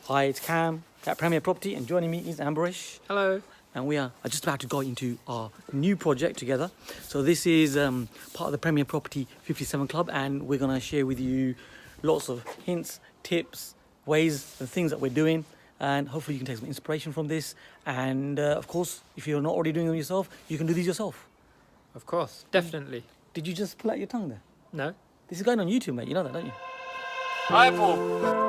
Hi, it's Cam at Premier Property, and joining me is Ambaresh. Hello. And we are just about to go into our new project together. So this is part of the Premier Property 57 Club, and we're going to share with you lots of hints, tips, ways, and things that we're doing. And hopefully you can take some inspiration from this. And of course, if you're not already doing them yourself, you can do these yourself. Of course, definitely. Did you just pull out your tongue there? No. This is going on YouTube, mate. You know that, don't you? Hi, Paul.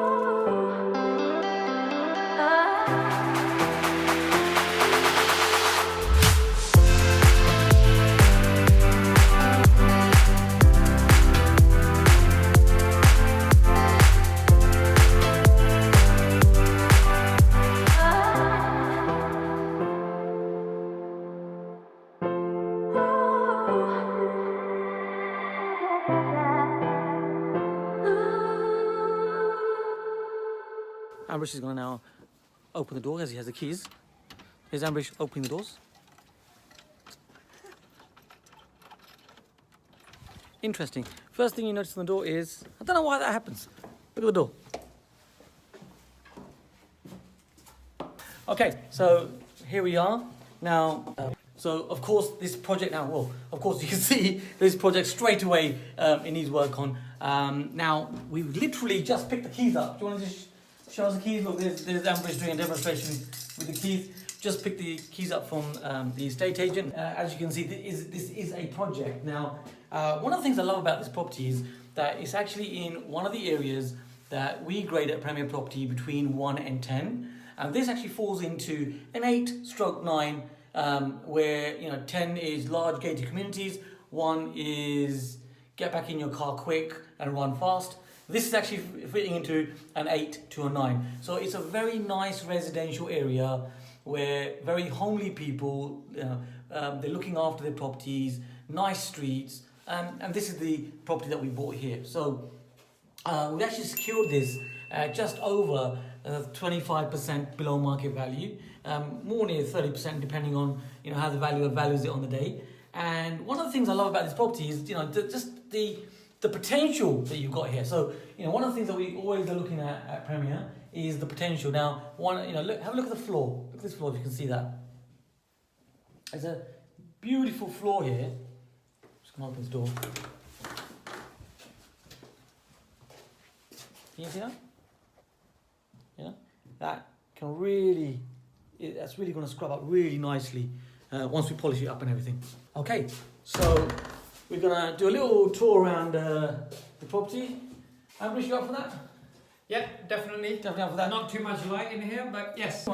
Ambaresh is going to now open the door as he has the keys. Here's Ambaresh opening the doors. Interesting. First thing you notice on the door is, I don't know why that happens. Look at the door. Okay, so here we are. Now, so of course this project now, well, of course you can see this project straight away it needs work on. Now, we've literally just picked the keys up. Do you want to just show us the keys? Look, there's Ambaresh doing a demonstration with the keys. Just picked the keys up from the estate agent. As you can see, this is a project. Now, one of the things I love about this property is that it's actually in one of the areas that we grade at Premier Property between 1 and 10. And this actually falls into an 8/9, where 10 is large gated communities, 1 is get back in your car quick and run fast. This is actually fitting into an 8 to a 9. So it's a very nice residential area where very homely people, they're looking after their properties, nice streets, and this is the property that we bought here. So we actually secured this just over 25% below market value, more near 30% depending on how the valuer values it on the day. And one of the things I love about this property is just the potential that you've got here. So one of the things that we always are looking at Premier is the potential. Now, look, have a look at the floor. Look at this floor if you can see that. There's a beautiful floor here. Just gonna open this door. Can you see that? That can really, that's really going to scrub up really nicely once we polish it up and everything. Okay, so we're going to do a little tour around the property. Ambaresh, you up for that? Yeah, definitely. Definitely up for that. Not too much light in here, but yes.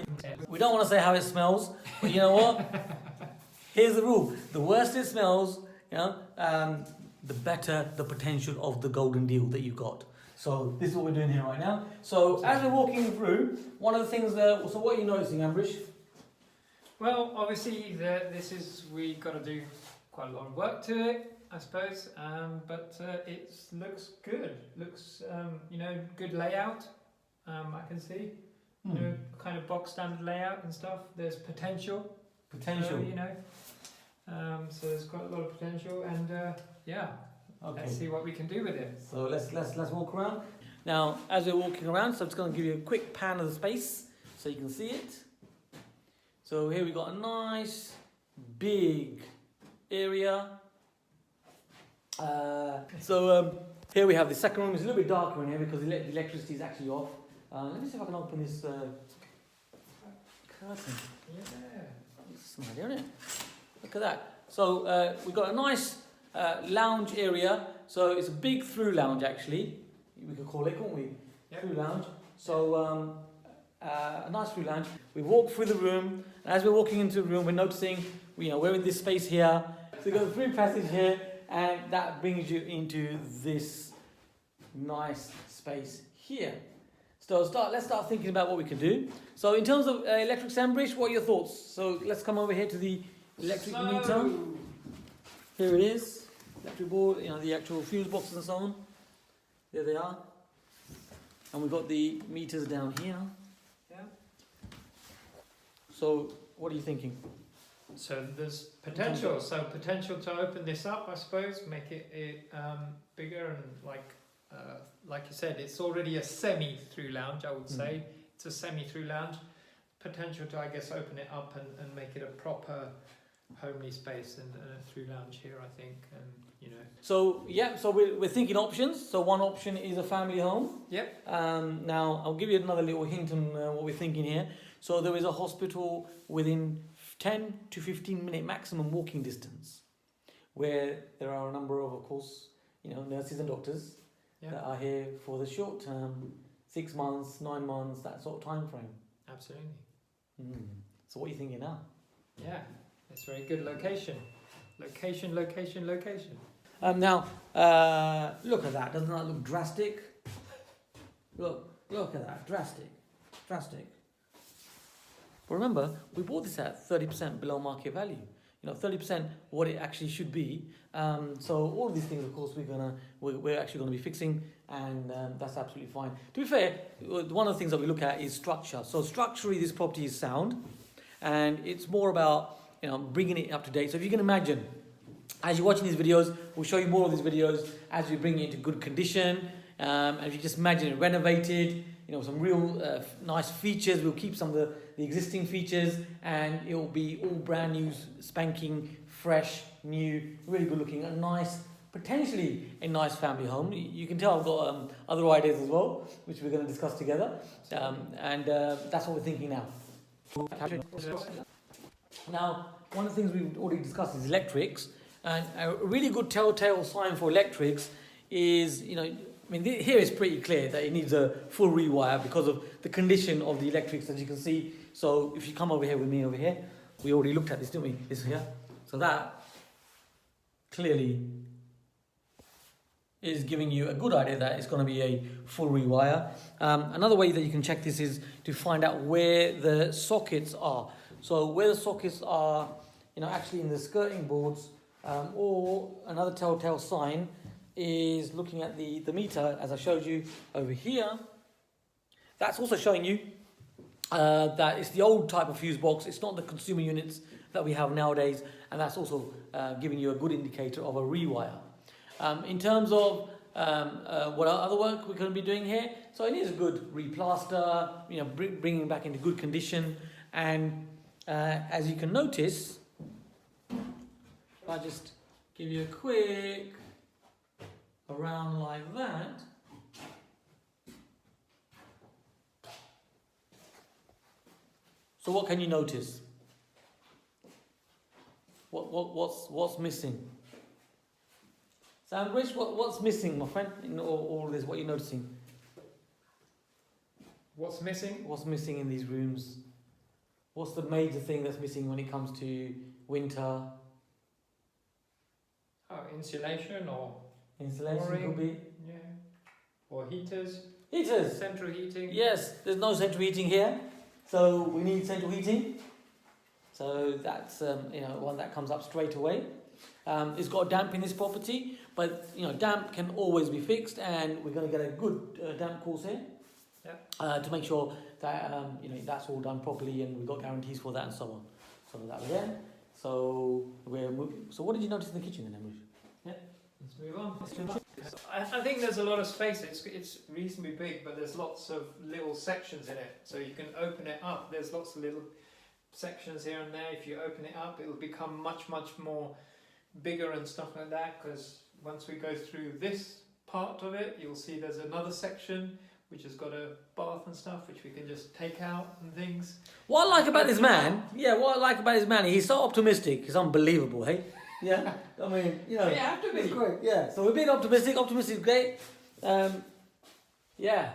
We don't want to say how it smells, but you know what? Here's the rule. The worse it smells, the better the potential of the golden deal that you've got. So this is what we're doing here right now. So as we're walking through, one of the things that, so what are you noticing, Ambaresh? Well, obviously we got to do quite a lot of work to it, I suppose, but it looks good. Looks, good layout. I can see, kind of box standard layout and stuff. There's potential. Potential. So there's quite a lot of potential, and yeah. Okay. Let's see what we can do with it. So let's walk around. Now, as we're walking around, so I'm just going to give you a quick pan of the space so you can see it. So here we've got a nice big area. Here we have the second room. It's a little bit darker in here because the electricity is actually off. Let me see if I can open this curtain. Yeah. It's nice, isn't it? Look at that. So we've got a nice lounge area. So it's a big through lounge actually. We could call it, couldn't we? Yep. Through lounge. So a nice through lounge. We walk through the room, and as we're walking into the room, we're noticing we're in this space here. So we've got a through passage here, and that brings you into this nice space here. So let's start thinking about what we can do. So in terms of electric Ambaresh, what are your thoughts? So let's come over here to the electric meter. Here it is, electric board, the actual fuse boxes and so on. There they are. And we've got the meters down here. Yeah. So what are you thinking? So there's potential. So potential to open this up, I suppose, make it bigger and like you said, it's already a semi-through lounge, I would say. it's a semi-through lounge. Potential to, I guess, open it up and make it a proper homely space and a through lounge here, I think, and you know. So yeah, so we're thinking options. So one option is a family home. Yep. Now I'll give you another little hint on what we're thinking here. So there is a hospital within 10 to 15 minute maximum walking distance, where there are a number of course, you know, nurses and doctors that are here for the short term, 6 months, 9 months, that sort of time frame. Absolutely. So what are you thinking now? Yeah, it's very good location. Location. Now, look at that. Doesn't that look drastic? Look at that. Drastic. But remember, we bought this at 30% below market value. You know, 30% what it actually should be. So all of these things, of course, we're actually going to be fixing, and that's absolutely fine. To be fair, one of the things that we look at is structure. So structurally, this property is sound, and it's more about, you know, bringing it up to date. So if you can imagine, as you're watching these videos, we'll show you more of these videos as we bring it into good condition. And if you just imagine it renovated, you know, some real nice features. We'll keep some of the existing features, and it will be all brand new, spanking, fresh, new, really good looking, potentially a nice family home. You can tell I've got other ideas as well, which we're going to discuss together. And that's what we're thinking now. Now, one of the things we've already discussed is electrics, and a really good telltale sign for electrics is, you know, I mean, here it's pretty clear that it needs a full rewire because of the condition of the electrics, as you can see. So if you come over here with me over here, we already looked at this, didn't we? This here. So that clearly is giving you a good idea that it's going to be a full rewire. Another way that you can check this is to find out where the sockets are. So where the sockets are, you know, actually in the skirting boards, or another telltale sign is looking at the meter, as I showed you over here. That's also showing you that it's the old type of fuse box. It's not the consumer units that we have nowadays, and that's also giving you a good indicator of a rewire. In terms of what other work we're going to be doing here, so it needs a good replaster, you know, bringing back into good condition, and as you can notice, if I just give you a quick around like that, so what can you notice? What's missing? So Ambaresh, what's missing, my friend, in all this? What are you noticing? What's missing? What's missing in these rooms? What's the major thing that's missing when it comes to winter? Oh, insulation or Insulation flooring, could be. yeah, or heaters. Heaters. Central heating. Yes, there's no central heating here, so we need central heating. So that's you know, one that comes up straight away. It's got damp in this property, but you know, damp can always be fixed, and we're going to get a good damp course here. Yeah. To make sure that you know, that's all done properly, and we've got guarantees for that and so on. So that we're there. So we're moving. So what did you notice in the kitchen then, Ambaresh? Yeah. Let's move on. I think there's a lot of space. It's reasonably big, but there's lots of little sections in it, so you can open it up. There's lots of little sections here and there. If you open it up, it will become much more bigger and stuff like that, because once we go through this part of it, you'll see there's another section which has got a bath and stuff which we can just take out and things. What I like about this man, he's so optimistic. He's unbelievable, hey? Yeah, I mean, you know, you have to be. It's great. Yeah, so we're being optimistic. Optimistic is great. Yeah,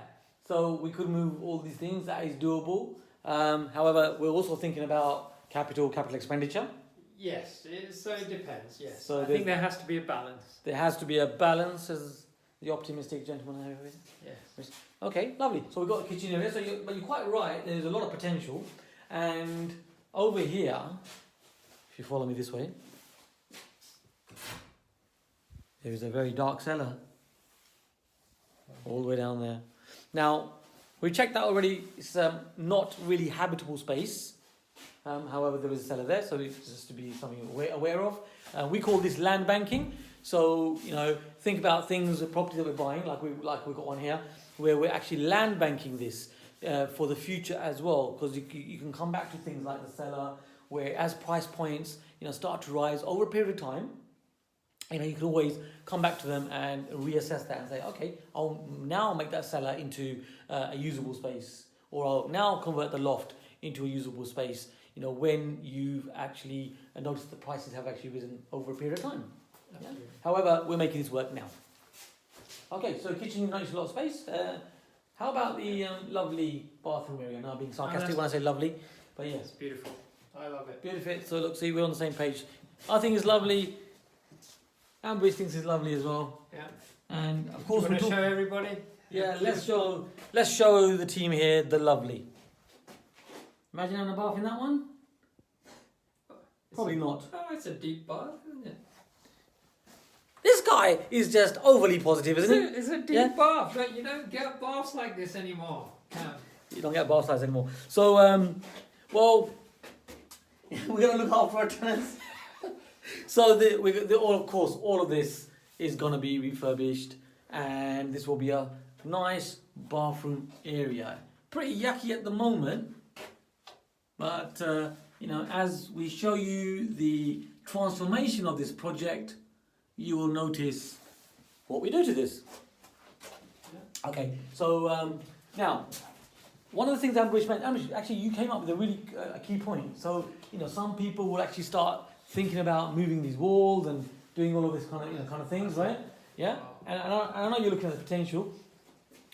so we could move all these things. That is doable. However, we're also thinking about capital expenditure. Yes, so it depends. Yes, so I think there has to be a balance. There has to be a balance, as the optimistic gentleman over here. Yes. Okay, lovely. So we've got the kitchen area. But you're quite right. There's a lot of potential, and over here, if you follow me this way, there is a very dark cellar, all the way down there. Now, we checked that already. It's not really habitable space. However, there is a cellar there, so it's just to be something aware of. We call this land banking. So, you know, think about things, the property that we're buying, like we've got one here, where we're actually land banking this. for the future as well, because you can come back to things like the cellar, where as price points start to rise over a period of time, you can always come back to them and reassess that and say, okay, I'll now make that cellar into a usable space, or I'll now convert the loft into a usable space. When you've actually noticed the prices have actually risen over a period of time. Yeah? However, we're making this work now. Okay, so kitchen, nice lot of space. How about the lovely bathroom area? Now, being sarcastic when I say lovely, but yes, It's beautiful. I love it. beautiful. So look, see, we're on the same page. I think it's lovely. Ambaresh thinks it's lovely as well. Yeah. And of course, we show everybody. Yeah, let's show the team here the lovely. Imagine having a bath in that one. Probably not. Oh, it's a deep bath, isn't it? This guy is just overly positive, isn't he? It's a deep bath. Like, you don't get baths like this anymore. You don't get bath size anymore. So, well, we're gonna look after our tenants. So all of this is gonna be refurbished, and this will be a nice bathroom area. Pretty yucky at the moment, but as we show you the transformation of this project, you will notice what we do to this. Okay, so now, one of the things Ambaresh mentioned, actually you came up with a really key point. So, some people will actually start thinking about moving these walls and doing all of this kind of things, right? Yeah, and I know you're looking at the potential.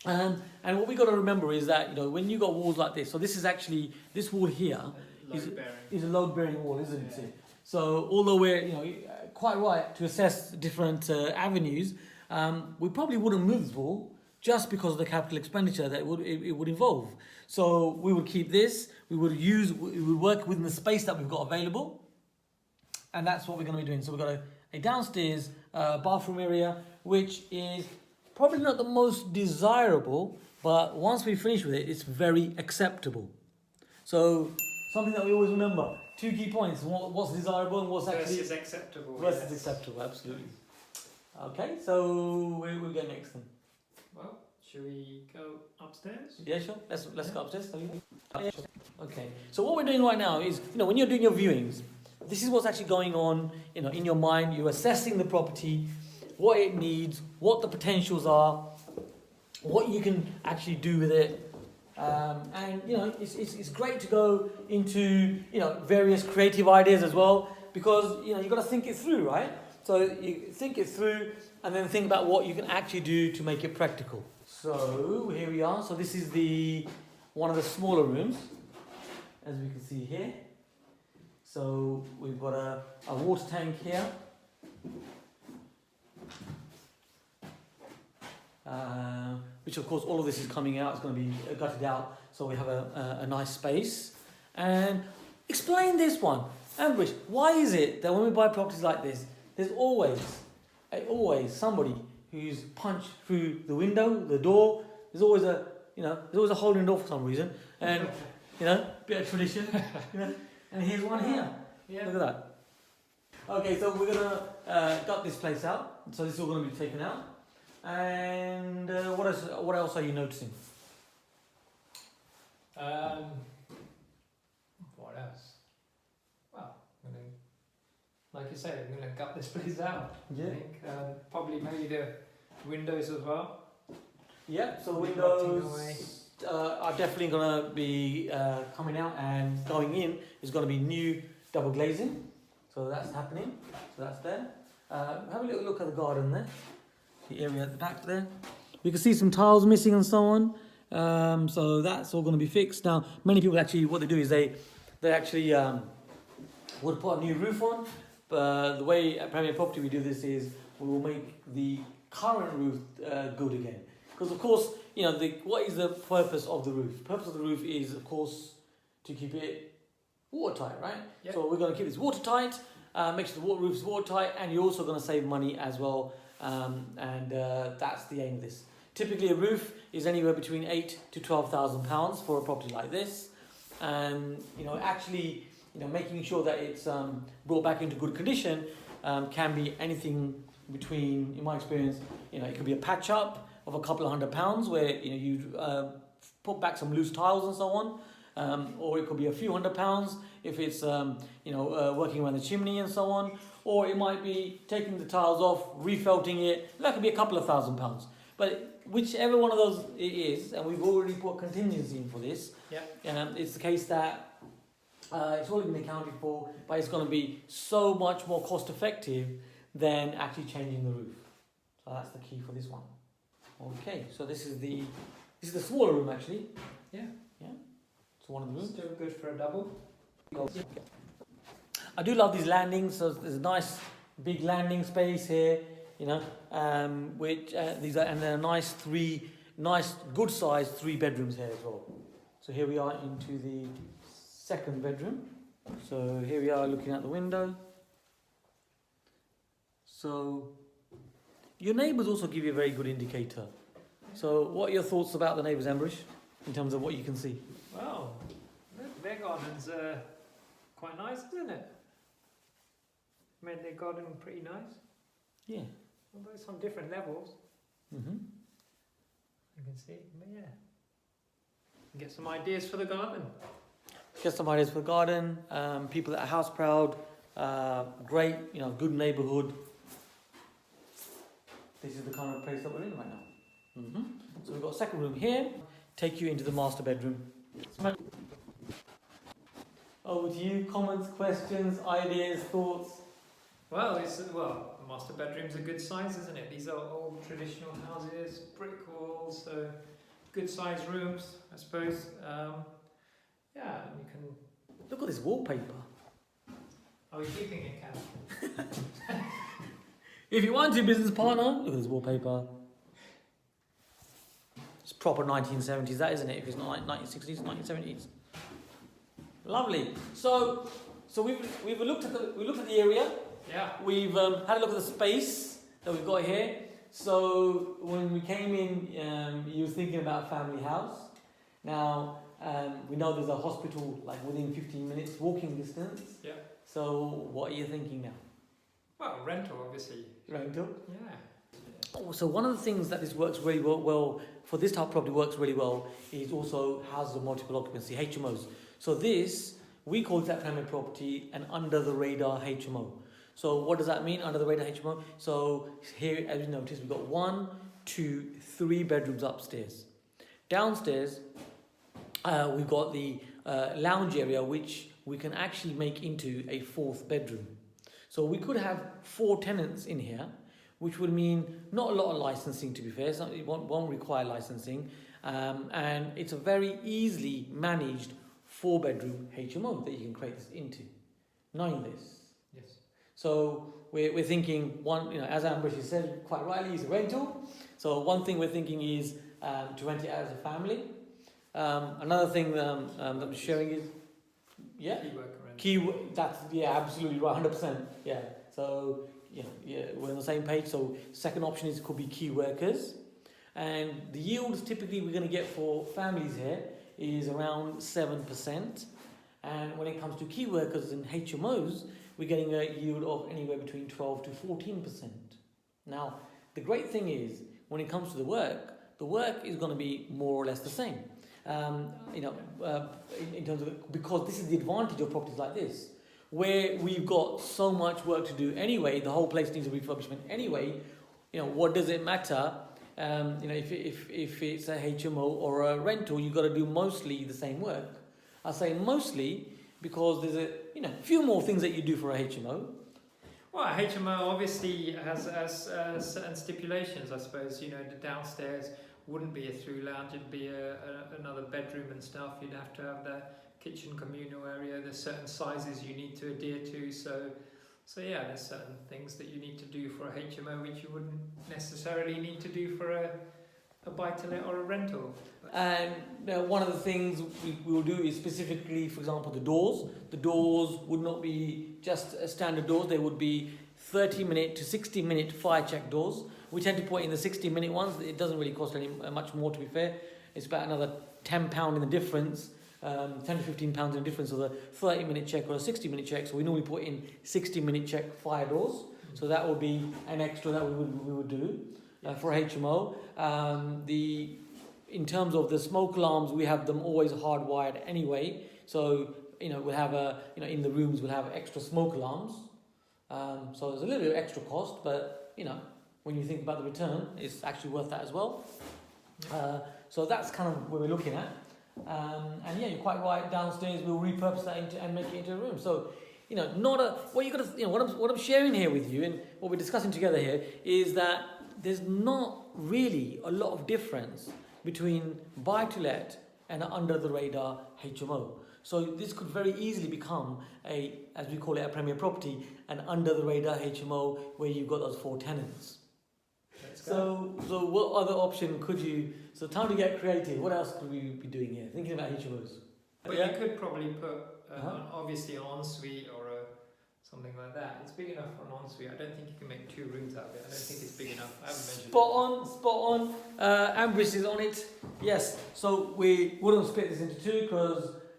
And what we got to remember is that when you got walls like this, so this wall here is a load-bearing wall, isn't it? So although we're quite right to assess different avenues, we probably wouldn't move this wall just because of the capital expenditure that it would involve. So we would keep this. We would work within the space that we've got available, and that's what we're going to be doing. So we've got a downstairs bathroom area, which is probably not the most desirable, but once we finish with it, it's very acceptable. So something that we always remember: 2 key points: what's desirable and what's actually versus acceptable. Versus acceptable, absolutely. Okay, so where we go next then? Well, should we go upstairs? Yeah, sure. Let's go upstairs. Okay. So what we're doing right now is, when you're doing your viewings, this is what's actually going on, in your mind. You're assessing the property, what it needs, what the potentials are, what you can actually do with it. And it's great to go into various creative ideas as well, because you've got to think it through, right? So you think it through and then think about what you can actually do to make it practical. So here we are. So this is one of the smaller rooms, as we can see here. So we've got a water tank here. Which of course all of this is coming out, it's going to be gutted out, so we have a nice space. And explain this one, Ambaresh, why is it that when we buy properties like this, there's always somebody who's punched through the window, the door, there's always a hole in the door for some reason, and bit of tradition, and here's one here. Yeah. Look at that. Okay, so we're gonna gut this place out, so this is all gonna be taken out. And what else are you noticing? What else? Well, like you said, I'm going to gut this place out. Yeah. I think probably maybe the windows as well. Yeah, so windows are definitely going to be coming out, and going in is going to be new double glazing. So that's happening. So that's there. Have a little look at the garden there. The area at the back there. We can see some tiles missing and so on. So that's all going to be fixed. Now, many people actually, what they do is they actually would put a new roof on. But the way at Premier Property we do this is we will make the current roof good again. Because of course, what is the purpose of the roof? The purpose of the roof is, of course, to keep it watertight, right? Yep. So we're going to keep this watertight, make sure the roof is watertight, and you're also going to save money as well. And that's the aim of this. Typically, a roof is anywhere between £8,000 to £12,000 for a property like this, and actually, making sure that it's brought back into good condition can be anything between, in my experience, it could be a patch up of a couple of £100 where you put back some loose tiles and so on. Or it could be a few £100 if it's working around the chimney and so on. Or it might be taking the tiles off, refelting it. That could be a couple of £1,000s. But whichever one of those it is, and we've already put contingency in for this. Yeah. It's the case that it's already been accounted for, but it's going to be so much more cost effective than actually changing the roof. So that's the key for this one. Okay, so this is the smaller room actually. Yeah. Yeah. So one of the rooms. Still good for a double. I do love these landings. So there's a nice big landing space here. Which these are, and they're nice good sized 3 bedrooms here as well. So here we are into the second bedroom. So here we are looking out the window. So your neighbours also give you a very good indicator. So what are your thoughts about the neighbours, Ambaresh, in terms of what you can see? Well, their garden's quite nice, isn't it? Made their garden pretty nice. Yeah. Although it's on different levels. Mm-hmm. You can see, but yeah. Get some ideas for the garden. Get some ideas for the garden. People that are house proud. Great, good neighbourhood. This is the kind of place that we're in right now. Mm-hmm. So we've got a second room here. Take you into the master bedroom. Over to you. Comments, questions, ideas, thoughts. Well, the master bedroom's a good size, isn't it? These are old traditional houses, brick walls, so good sized rooms, I suppose. Yeah, you can. Look at this wallpaper. Are we keeping it, Cam? If you want your business partner, look at this wallpaper. It's proper 1970s, that isn't it? If it's not 1960s, 1970s. Lovely. So we've looked at the area. Yeah. We've had a look at the space that we've got here. So when we came in, you were thinking about a family house. Now we know there's a hospital like within 15 minutes walking distance. Yeah. So what are you thinking now? Well, rental, obviously. Rental. Yeah. Oh, so one of the things that this works really well for this type of property works really well is also houses of multiple occupancy, HMOs. So this, we call that family property an under the radar HMO. So what does that mean, under the radar HMO? So here, as you notice, we've got 1, 2, 3 bedrooms upstairs. Downstairs, we've got the lounge area, which we can actually make into a 4th bedroom. So we could have 4 tenants in here, which would mean not a lot of licensing, to be fair. So it won't require licensing. And it's a very easily managed 4-bedroom HMO that you can create this into, knowing this. Yes. So we're thinking, one, as Ambaresh said quite rightly, is a rental. So one thing we're thinking is to rent it out as a family. Another thing that I'm sharing is, Key worker rental. That's absolutely right, 100%. Yeah. So we're on the same page. So second option could be key workers, and the yields typically we're going to get for families here is around 7%. And when it comes to key workers and HMOs, we're getting a yield of anywhere between 12 to 14%. Now, the great thing is, when it comes to the work is going to be more or less the same. In terms of, because this is the advantage of properties like this, where we've got so much work to do anyway, the whole place needs a refurbishment anyway. What does it matter? If it's a HMO or a rental, you've got to do mostly the same work. I say mostly because there's a few more things that you do for a HMO. Well, a HMO obviously has certain stipulations, I suppose. The downstairs wouldn't be a through lounge, it'd be another bedroom and stuff. You'd have to have the kitchen communal area. There's certain sizes you need to adhere to. So yeah, there's certain things that you need to do for a HMO which you wouldn't necessarily need to do for a buy-to-let or a rental. And one of the things we will do is specifically, for example, the doors. The doors would not be just a standard doors. They would be 30-minute to 60-minute fire check doors. We tend to put in the 60-minute ones. It doesn't really cost much more, to be fair. It's about another £10 in the difference, 10 to £15 in the difference of the 30-minute check or a 60-minute check. So we normally put in 60-minute check fire doors. So that would be an extra that we would do for HMO. in terms of the smoke alarms, we have them always hardwired anyway. So, we'll have in the rooms we'll have extra smoke alarms. So there's a little bit of extra cost, but when you think about the return, it's actually worth that as well. So that's kind of where we're looking at. And yeah, you're quite right. Downstairs, we'll repurpose that and make it into a room. So, what I'm sharing here with you and what we're discussing together here is that there's not really a lot of difference between buy-to-let and an under-the-radar HMO. So this could very easily become as we call it, a premier property, an under-the-radar HMO where you've got those 4 tenants. So what other option could you? So time to get creative. What else could we be doing here? Thinking about HMOs. But you could probably put obviously an ensuite or something like that. It's big enough for an ensuite. I don't think you can make 2 rooms out of it. I don't think it's big enough. I haven't measured Spot on. Ambaresh is on it. Yes. So we wouldn't split this into 2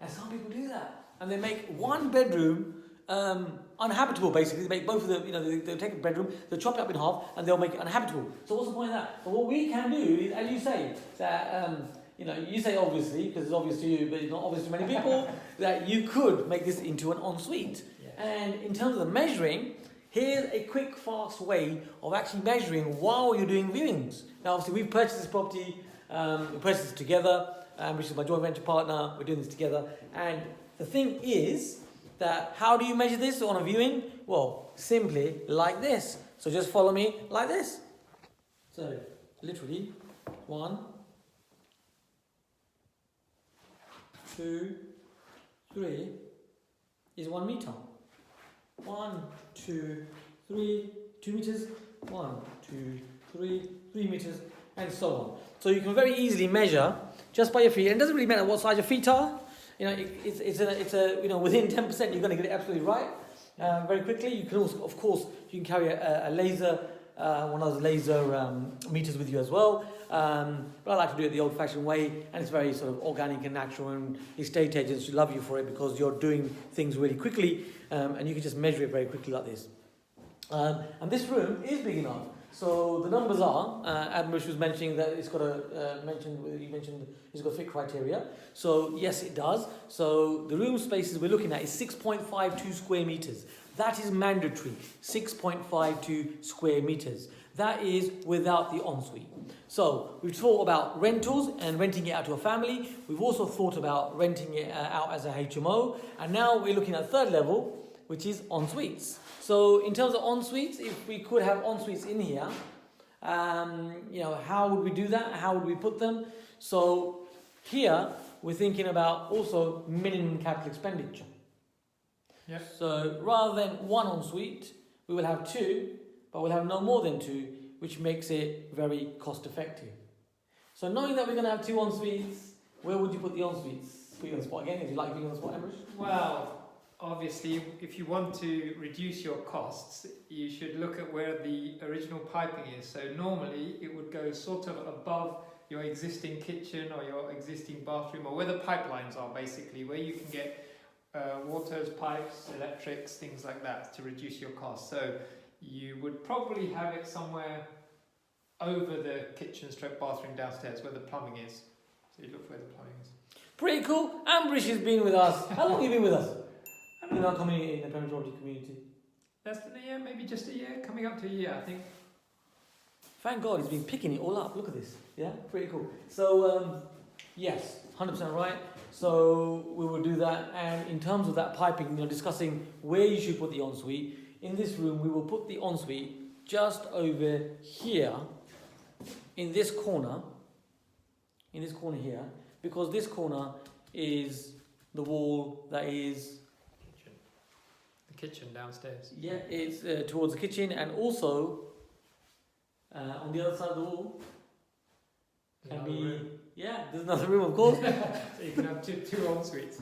and some people do that, and they make 1 bedroom uninhabitable. Basically, they make both of them. They'll take a bedroom, they'll chop it up in half, and they'll make it uninhabitable. So what's the point of that? But what we can do is, as you say, that you say obviously because it's obvious to you, but it's not obvious to many people that you could make this into an ensuite. Yeah. And in terms of the measuring, here's a quick, fast way of actually measuring while you're doing viewings. Now, obviously, we've purchased this property. We purchased it together. Which is my joint venture partner. We're doing this together. And the thing is that how do you measure this on a viewing? Well, simply like this. So just follow me like this. So literally 1, 2, 3 is 1 meter. 1, 2, 3, 2 meters. 1, 2, 3, 3 meters, and so on. So you can very easily measure just by your feet, and it doesn't really matter what size your feet are. It's within 10% you're going to get it absolutely right very quickly. You can also, of course, you can carry a laser, one of those laser meters with you as well. But I like to do it the old-fashioned way, and it's very sort of organic and natural. And estate agents love you for it because you're doing things really quickly, and you can just measure it very quickly like this. And this room is big enough. So the numbers are, Ambaresh was mentioning that it's got you mentioned it's got fit criteria. So yes, it does. So the room spaces we're looking at is 6.52 square meters. That is mandatory, 6.52 square meters. That is without the ensuite. So we've thought about rentals and renting it out to a family. We've also thought about renting it out as a HMO. And now we're looking at 3rd level, which is ensuites. So in terms of ensuites, if we could have ensuites in here, how would we do that? How would we put them? So here we're thinking about also minimum capital expenditure. Yes. So rather than 1 ensuite, we will have 2, but we'll have no more than 2, which makes it very cost effective. So knowing that we're going to have 2 ensuites, where would you put the ensuites? Put you on the spot again. If you like being on the spot, Ambaresh? Well, obviously, if you want to reduce your costs, you should look at where the original piping is. So normally it would go sort of above your existing kitchen or your existing bathroom, or where the pipelines are, basically, where you can get waters, pipes, electrics, things like that to reduce your costs. So you would probably have it somewhere over the kitchen stroke bathroom downstairs where the plumbing is. So you look where the plumbing is. Pretty cool. Ambaresh has been with us. How long have you been with us? In our community, in the Premier Property community? Less than a year, maybe just a year, coming up to a year, I think. Thank God he's been picking it all up. Look at this. Yeah, pretty cool. So, yes, 100% right. So we will do that. And in terms of that piping, discussing where you should put the ensuite. In this room, we will put the ensuite just over here, in this corner here, because this corner is the wall that is kitchen downstairs. Yeah, it's towards the kitchen, and also on the other side of the wall can be room. Yeah, there's another room, of course. So you can have two ensuites.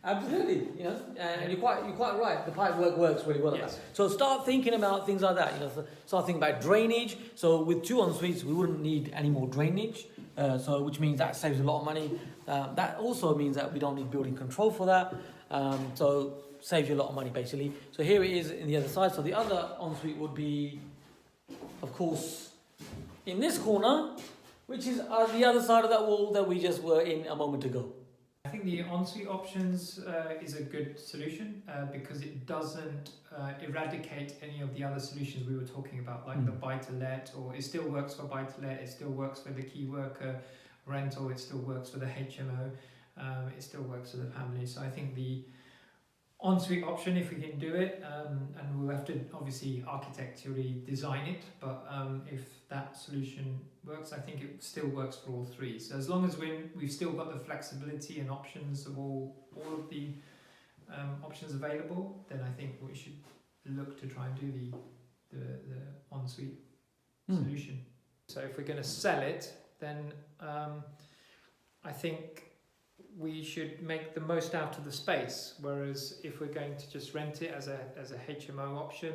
Absolutely, and you're quite right. The pipe work works really well. Yes. So start thinking about things like that. Start thinking about drainage. So with 2 ensuites, we wouldn't need any more drainage. Which means that saves a lot of money. That also means that we don't need building control for that. So saves you a lot of money basically. So here it is in the other side. So the other ensuite would be, of course, in this corner, which is the other side of that wall that we just were in a moment ago. I think the ensuite options is a good solution because it doesn't eradicate any of the other solutions we were talking about, like the buy-to-let, or it still works for buy-to-let, it still works for the key worker rental, it still works for the HMO, it still works for the family. So I think the ensuite option, if we can do it, and we'll have to obviously architecturally design it, but if that solution works, I think it still works for all three. So as long as we've still got the flexibility and options of all of the options available, then I think we should look to try and do the ensuite solution. So if we're going to sell it, then I think we should make the most out of the space, whereas if we're going to just rent it as a HMO option,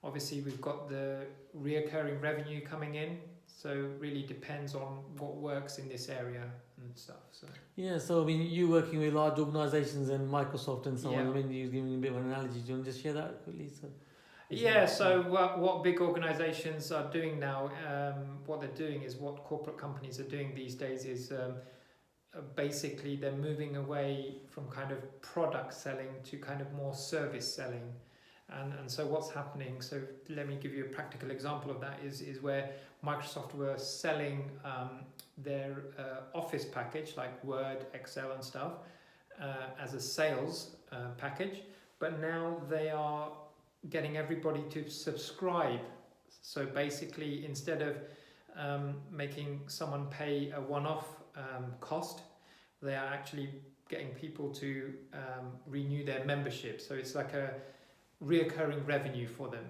obviously we've got the reoccurring revenue coming in, so it really depends on what works in this area and stuff. So yeah, so I mean, you working with large organisations and Microsoft and so on, Yeah. I mean, you're giving a bit of an analogy. Do you want to just share that quickly? So what big organisations are doing now, what they're doing is what corporate companies are doing these days is basically they're moving away from kind of product selling to kind of more service selling. And so what's happening, so let me give you a practical example of that, is where Microsoft were selling their Office package like Word, Excel and stuff as a sales package, but now they are getting everybody to subscribe. So basically, instead of making someone pay a one-off cost, they are actually getting people to renew their membership. So it's like a reoccurring revenue for them.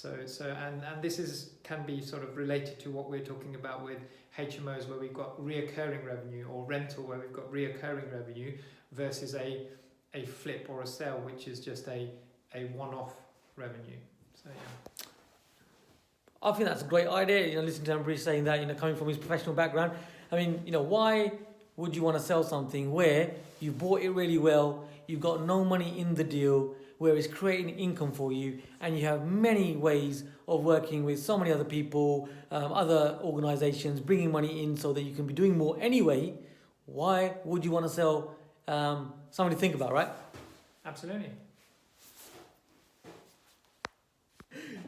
And this can be sort of related to what we're talking about with HMOs, where we've got reoccurring revenue, or rental where we've got reoccurring revenue, versus a flip or a sale, which is just a one-off revenue. So yeah. I think that's a great idea. Listening to Ambaresh saying that, coming from his professional background. I mean, why would you want to sell something where you bought it really well, you've got no money in the deal, where it's creating income for you, and you have many ways of working with so many other people, other organisations, bringing money in so that you can be doing more anyway? Why would you want to sell? Something to think about, right? Absolutely.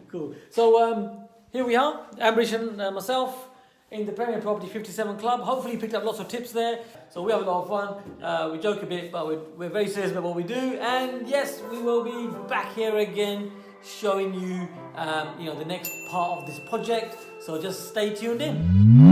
Cool. So here we are, Ambaresh and myself in the Premier Property 57 Club. Hopefully you picked up lots of tips there. So we have a lot of fun. We joke a bit, but we're very serious about what we do. And yes, we will be back here again showing you, the next part of this project. So just stay tuned in.